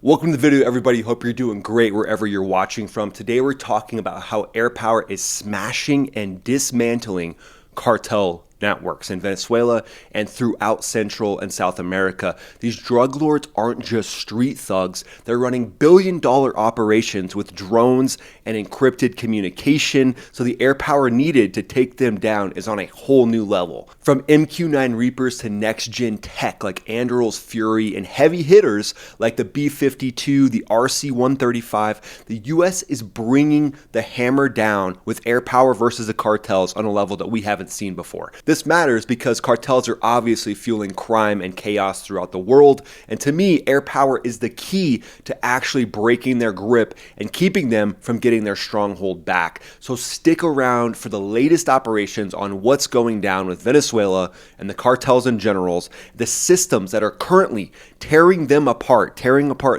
Welcome to the video, everybody. Hope you're doing great wherever you're watching from. Today we're talking about how Airpower is smashing and dismantling cartel networks in Venezuela and throughout Central and South America. These drug lords aren't just street thugs. They're running billion-dollar operations with drones and encrypted communication, so the Airpower needed to take them down is on a whole new level. From MQ-9 Reapers to next-gen tech like Anduril's Fury and heavy hitters like the B-52, the RC-135, the US is bringing the hammer down with Airpower versus the cartels on a level that we haven't seen before. This matters because cartels are obviously fueling crime and chaos throughout the world, and to me, Airpower is the key to actually breaking their grip and keeping them from getting their stronghold back. So stick around for the latest operations on what's going down with Venezuela and the cartels and generals, the systems that are currently tearing apart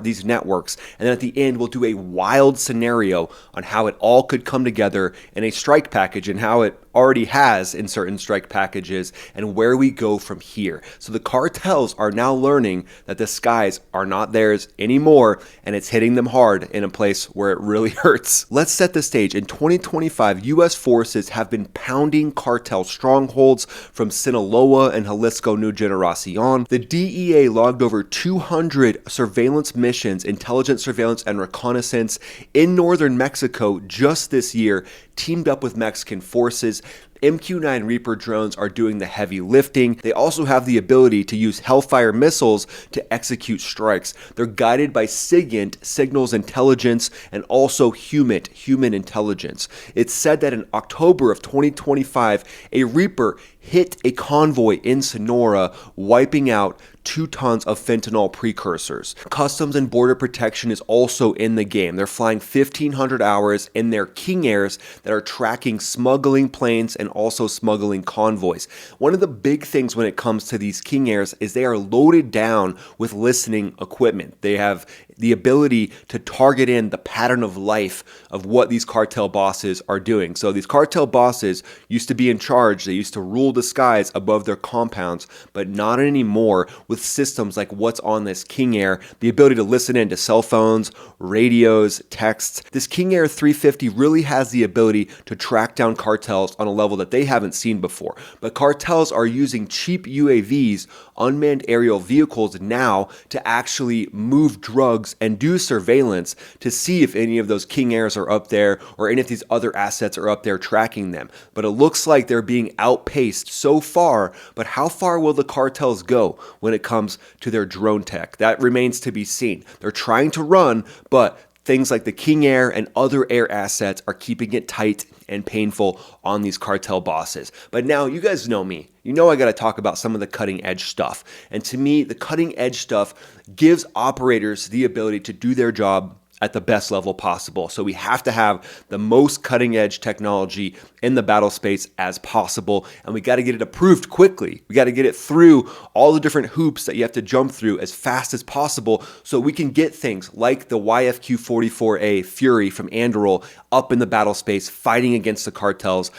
these networks, and then at the end we'll do a wild scenario on how it all could come together in a strike package and how it already has in certain strike packages and where we go from here. So the cartels are now learning that the skies are not theirs anymore, and it's hitting them hard in a place where it really hurts. Let's set the stage. In 2025, US forces have been pounding cartel strongholds from Sinaloa and Jalisco New Generacion. The DEA logged over 200 surveillance missions, intelligence surveillance and reconnaissance in northern Mexico just this year, teamed up with Mexican forces. MQ-9 Reaper drones are doing the heavy lifting. They also have the ability to use Hellfire missiles to execute strikes. They're guided by SIGINT, signals intelligence, and also human intelligence. It's said that in October of 2025, a Reaper hit a convoy in Sonora, wiping out 2 tons of fentanyl precursors. Customs and Border Protection is also in the game. They're flying 1,500 hours in their King Airs that are tracking smuggling planes and also smuggling convoys. One of the big things when it comes to these King Airs is they are loaded down with listening equipment. They have the ability to target in the pattern of life of what these cartel bosses are doing. So these cartel bosses used to be in charge. They used to rule the skies above their compounds, but not anymore with systems like what's on this King Air, the ability to listen into cell phones, radios, texts. This King Air 350 really has the ability to track down cartels on a level that they haven't seen before. But cartels are using cheap UAVs, unmanned aerial vehicles now, to actually move drugs and do surveillance to see if any of those King Airs are up there or any of these other assets are up there tracking them. But it looks like they're being outpaced so far, but how far will the cartels go when it comes to their drone tech? That remains to be seen. They're trying to run, but things like the King Air and other air assets are keeping it tight and painful on these cartel bosses. But now, you guys know me. You know I got to talk about some of the cutting edge stuff. And to me, the cutting edge stuff gives operators the ability to do their job at the best level possible. So we have to have the most cutting edge technology in the battle space as possible, and we got to get it approved quickly. We got to get it through all the different hoops that you have to jump through as fast as possible so we can get things like the YFQ-44A Fury from Anduril up in the battle space fighting against the cartels,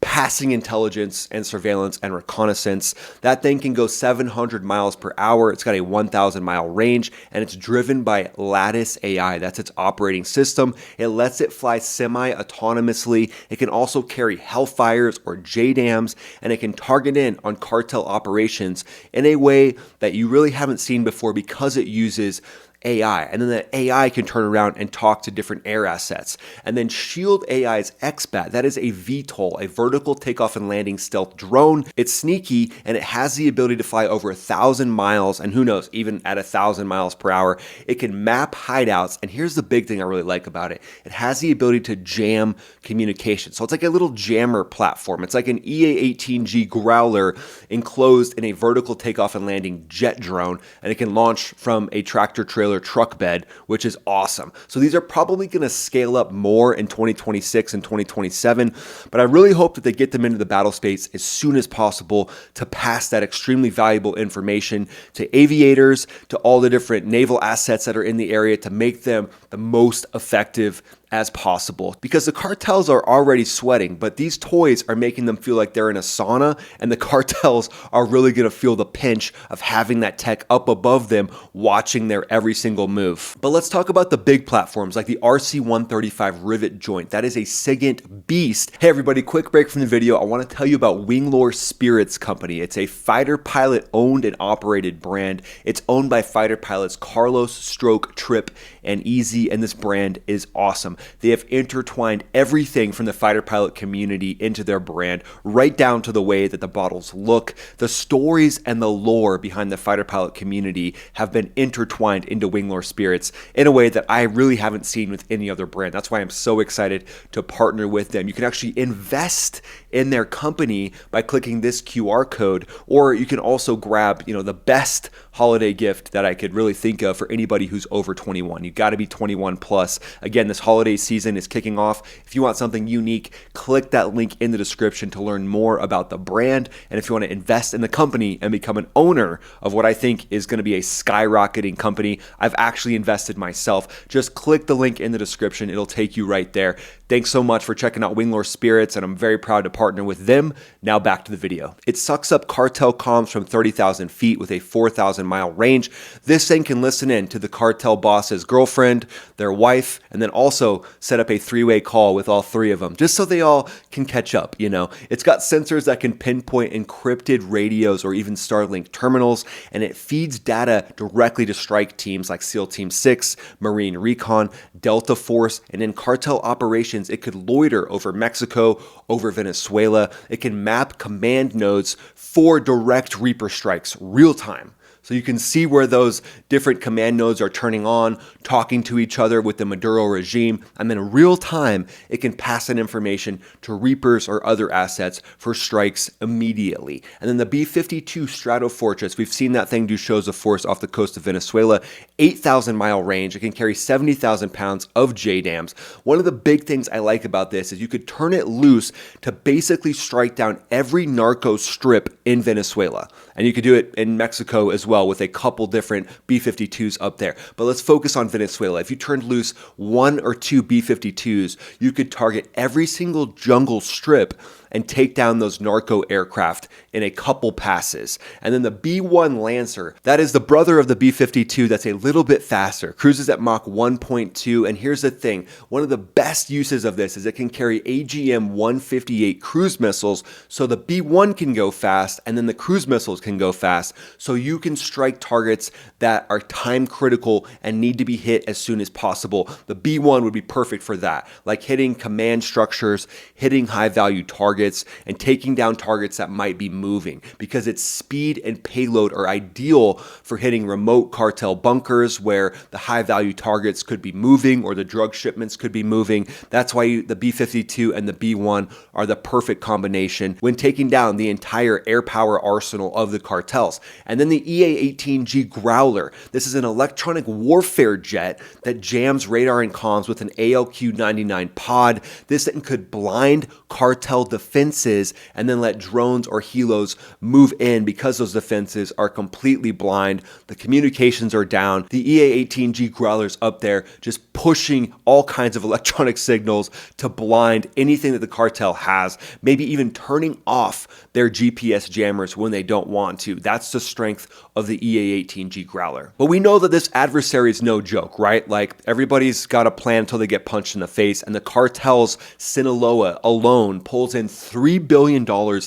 passing intelligence and surveillance and reconnaissance. That thing can go 700 miles per hour. It's got a 1,000 mile range, and it's driven by Lattice AI. That's its operating system. It lets it fly semi-autonomously. It can also carry Hellfires or JDAMs, and it can target in on cartel operations in a way that you really haven't seen before because it uses AI, and then the AI can turn around and talk to different air assets. And then Shield AI's XBAT, that is a VTOL, a vertical takeoff and landing stealth drone. It's sneaky, and it has the ability to fly over 1,000 miles, and who knows, even at 1,000 miles per hour. It can map hideouts, and here's the big thing I really like about it. It has the ability to jam communication. So it's like a little jammer platform. It's like an EA-18G Growler enclosed in a vertical takeoff and landing jet drone, and it can launch from a tractor trailer truck bed, which is awesome. So these are probably going to scale up more in 2026 and 2027, but I really hope that they get them into the battle space as soon as possible to pass that extremely valuable information to aviators, to all the different naval assets that are in the area, to make them the most effective as possible, because the cartels are already sweating, but these toys are making them feel like they're in a sauna, and the cartels are really going to feel the pinch of having that tech up above them, watching their every single move. But let's talk about the big platforms like the RC135 rivet joint. That is a SIGINT beast. Hey everybody, quick break from the video. I want to tell you about Winglore Spirits Company. It's a fighter pilot owned and operated brand. It's owned by fighter pilots Carlos, Stroke, Trip, and Easy, and this brand is awesome. They have intertwined everything from the fighter pilot community into their brand, right down to the way that the bottles look. The stories and the lore behind the fighter pilot community have been intertwined into Winglore Spirits in a way that I really haven't seen with any other brand. That's why I'm so excited to partner with them. You can actually invest in their company by clicking this QR code, or you can also grab, the best holiday gift that I could really think of for anybody who's over 21. You got to be 21 plus. Again, this holiday season is kicking off. If you want something unique, click that link in the description to learn more about the brand. And if you want to invest in the company and become an owner of what I think is going to be a skyrocketing company, I've actually invested myself. Just click the link in the description. It'll take you right there. Thanks so much for checking out Winglore Spirits, and I'm very proud to partner with them. Now back to the video. It sucks up Cartel comms from 30,000 feet with a 4,000 mile range. This thing can listen in to the Cartel boss's girlfriend, their wife, and then also set up a three-way call with all three of them, just so they all can catch up. It's got sensors that can pinpoint encrypted radios or even Starlink terminals, and it feeds data directly to strike teams like SEAL Team 6, Marine Recon, Delta Force, and in cartel operations, it could loiter over Mexico, over Venezuela. It can map command nodes for direct Reaper strikes real time. So you can see where those different command nodes are turning on, talking to each other with the Maduro regime, and then in real time, it can pass that information to Reapers or other assets for strikes immediately. And then the B-52 Stratofortress, we've seen that thing do shows of force off the coast of Venezuela, 8,000 mile range. It can carry 70,000 pounds of JDAMs. One of the big things I like about this is you could turn it loose to basically strike down every narco strip in Venezuela. And you could do it in Mexico as well with a couple different B-52s up there. But let's focus on Venezuela. If you turned loose one or two B-52s, you could target every single jungle strip and take down those narco aircraft in a couple passes. And then the B-1 Lancer, that is the brother of the B-52 that's a little bit faster, cruises at Mach 1.2. And here's the thing, one of the best uses of this is it can carry AGM-158 cruise missiles, so the B-1 can go fast and then the cruise missiles can go fast, so you can strike targets that are time critical and need to be hit as soon as possible. The B-1 would be perfect for that, like hitting command structures, hitting high value targets, and taking down targets that might be moving, because its speed and payload are ideal for hitting remote cartel bunkers where the high value targets could be moving or the drug shipments could be moving. That's why the B-52 and the B-1 are the perfect combination when taking down the entire air power arsenal of the cartels. And then the EA-18G Growler. This is an electronic warfare jet that jams radar and comms with an ALQ-99 pod. This thing could blind cartel defenses and then let drones or helos move in because those defenses are completely blind. The communications are down. The EA-18G Growler's up there just pushing all kinds of electronic signals to blind anything that the cartel has, maybe even turning off their GPS jammers when they don't want to. That's the strength of the EA-18G Growler. But we know that this adversary is no joke, right? Like, everybody's got a plan until they get punched in the face, and the cartel's Sinaloa alone pulls in $3 billion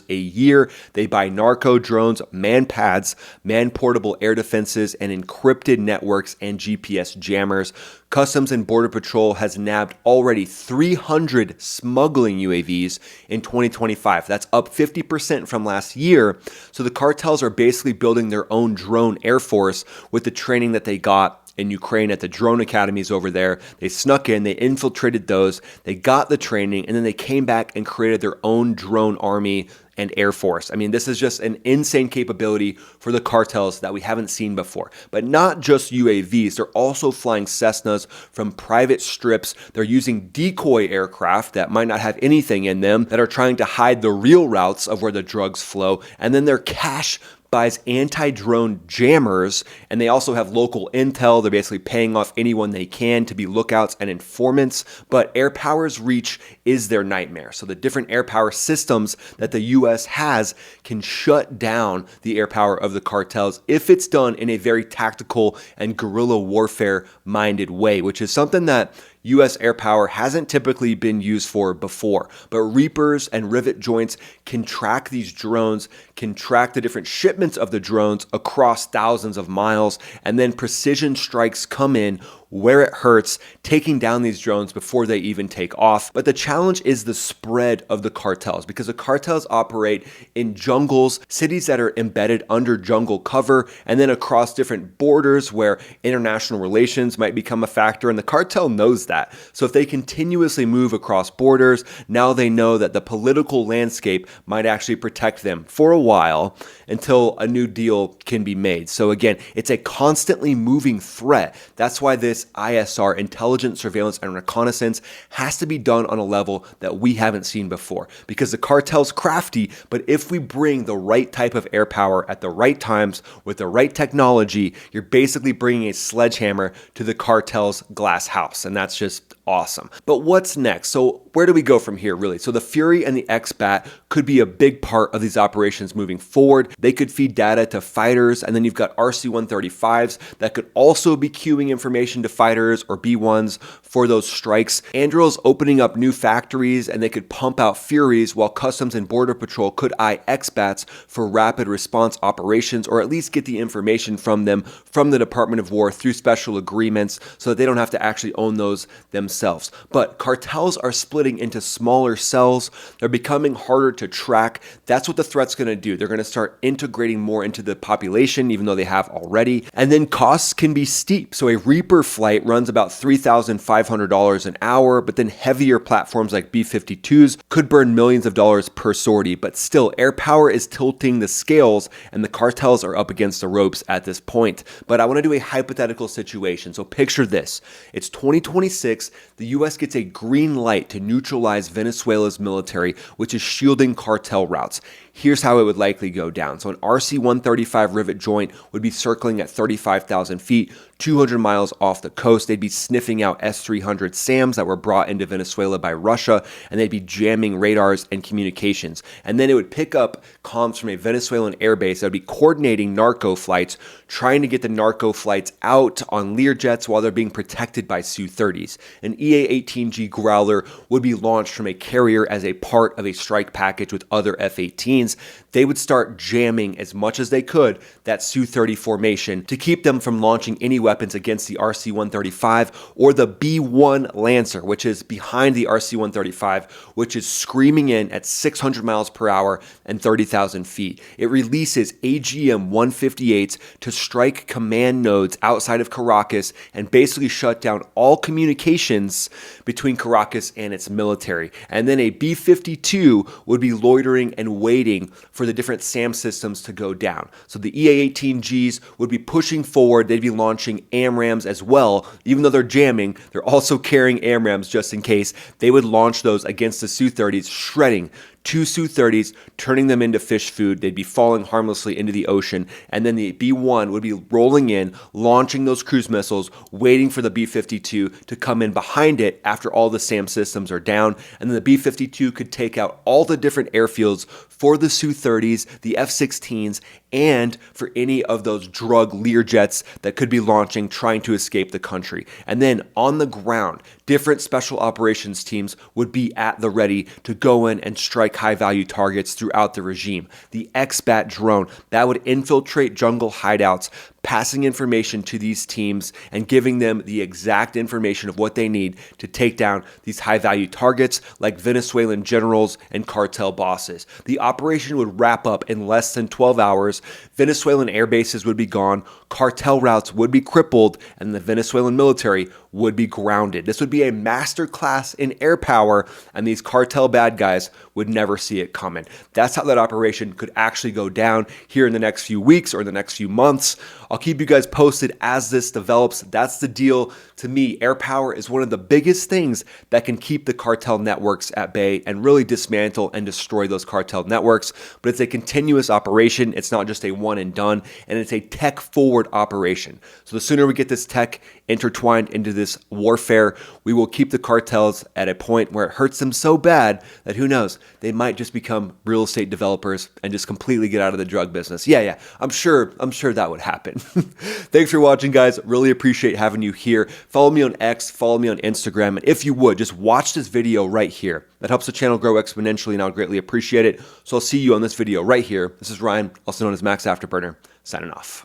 a year. They buy narco drones, man pads, man-portable air defenses, and encrypted networks and GPS jammers. Customs and Border Patrol has nabbed already 300 smuggling UAVs in 2025. That's up 50% from last year. So the cartels are basically building their own drone air force with the training that they got in Ukraine at the drone academies over there. They snuck in, they infiltrated those, they got the training, and then they came back and created their own drone army and air force. I mean, this is just an insane capability for the cartels that we haven't seen before. But not just UAVs, they're also flying Cessnas from private strips. They're using decoy aircraft that might not have anything in them, that are trying to hide the real routes of where the drugs flow. And then they're cash buys anti-drone jammers, and they also have local intel. They're basically paying off anyone they can to be lookouts and informants, but Airpower's reach is their nightmare. So the different Airpower systems that the US has can shut down the airpower of the cartels if it's done in a very tactical and guerrilla warfare minded way, which is something that US Airpower hasn't typically been used for before. But Reapers and rivet joints can track these drones, can track the different shipments of the drones across thousands of miles, and then precision strikes come in where it hurts, taking down these drones before they even take off. But the challenge is the spread of the cartels, because the cartels operate in jungles, cities that are embedded under jungle cover, and then across different borders where international relations might become a factor, and the cartel knows that. So if they continuously move across borders, now they know that the political landscape might actually protect them for a while until a new deal can be made. So again, it's a constantly moving threat. That's why this ISR, intelligence, surveillance, and reconnaissance, has to be done on a level that we haven't seen before, because the cartel's crafty, but if we bring the right type of air power at the right times with the right technology, you're basically bringing a sledgehammer to the cartel's glass house, and that's just awesome. But what's next? So where do we go from here, really? So the Fury and the X-Bat could be a big part of these operations moving forward. They could feed data to fighters, and then you've got RC-135s that could also be queuing information to fighters or B-1s for those strikes. Anduril's opening up new factories, and they could pump out Furies, while Customs and Border Patrol could eye X-Bats for rapid response operations, or at least get the information from them from the Department of War through special agreements so that they don't have to actually own those themselves. But cartels are splitting into smaller cells. They're becoming harder to track. That's what the threat's going to do. They're going to start integrating more into the population, even though they have already. And then costs can be steep. So a Reaper flight runs about $3,500 an hour, but then heavier platforms like B-52s could burn millions of dollars per sortie. But still, air power is tilting the scales, and the cartels are up against the ropes at this point. But I want to do a hypothetical situation. So picture this. It's 2026. The US gets a green light to neutralize Venezuela's military, which is shielding cartel routes. Here's how it would likely go down. So an RC-135 rivet joint would be circling at 35,000 feet, 200 miles off the coast. They'd be sniffing out S-300 SAMs that were brought into Venezuela by Russia, and they'd be jamming radars and communications. And then it would pick up comms from a Venezuelan airbase that would be coordinating narco flights, trying to get the narco flights out on Learjets while they're being protected by Su-30s. An EA-18G Growler would be launched from a carrier as a part of a strike package with other F-18s. They would start jamming as much as they could that Su-30 formation to keep them from launching any weapons against the RC-135 or the B-1 Lancer, which is behind the RC-135, which is screaming in at 600 miles per hour and 30,000 feet. It releases AGM-158s to strike command nodes outside of Caracas and basically shut down all communications between Caracas and its military. And then a B-52 would be loitering and waiting for the different SAM systems to go down. So the EA-18Gs would be pushing forward. They'd be launching AMRAAMs as well. Even though they're jamming, they're also carrying AMRAAMs just in case. They would launch those against the Su-30s, shredding two Su-30s, turning them into fish food. They'd be falling harmlessly into the ocean. And then the B-1 would be rolling in, launching those cruise missiles, waiting for the B-52 to come in behind it after all the SAM systems are down. And then the B-52 could take out all the different airfields for the Su-30s, the F-16s, and for any of those drug Learjets that could be launching, trying to escape the country. And then on the ground, different special operations teams would be at the ready to go in and strike high-value targets throughout the regime. The X-Bat drone, that would infiltrate jungle hideouts, passing information to these teams and giving them the exact information of what they need to take down these high-value targets like Venezuelan generals and cartel bosses. The operation would wrap up in less than 12 hours. Venezuelan air bases would be gone, cartel routes would be crippled, and the Venezuelan military would be grounded. This would be a masterclass in air power, and these cartel bad guys would never see it coming. That's how that operation could actually go down here in the next few weeks or the next few months. I'll keep you guys posted as this develops. That's the deal. To me, Airpower is one of the biggest things that can keep the cartel networks at bay and really dismantle and destroy those cartel networks. But it's a continuous operation. It's not just a one and done, and it's a tech forward operation. So the sooner we get this tech intertwined into this warfare, we will keep the cartels at a point where it hurts them so bad that who knows, they might just become real estate developers and just completely get out of the drug business. Yeah, I'm sure that would happen. Thanks for watching, guys. Really appreciate having you here. Follow me on X, follow me on Instagram, and if you would, just watch this video right here. That helps the channel grow exponentially, and I would greatly appreciate it. So I'll see you on this video right here. This is Ryan, also known as Max Afterburner, signing off.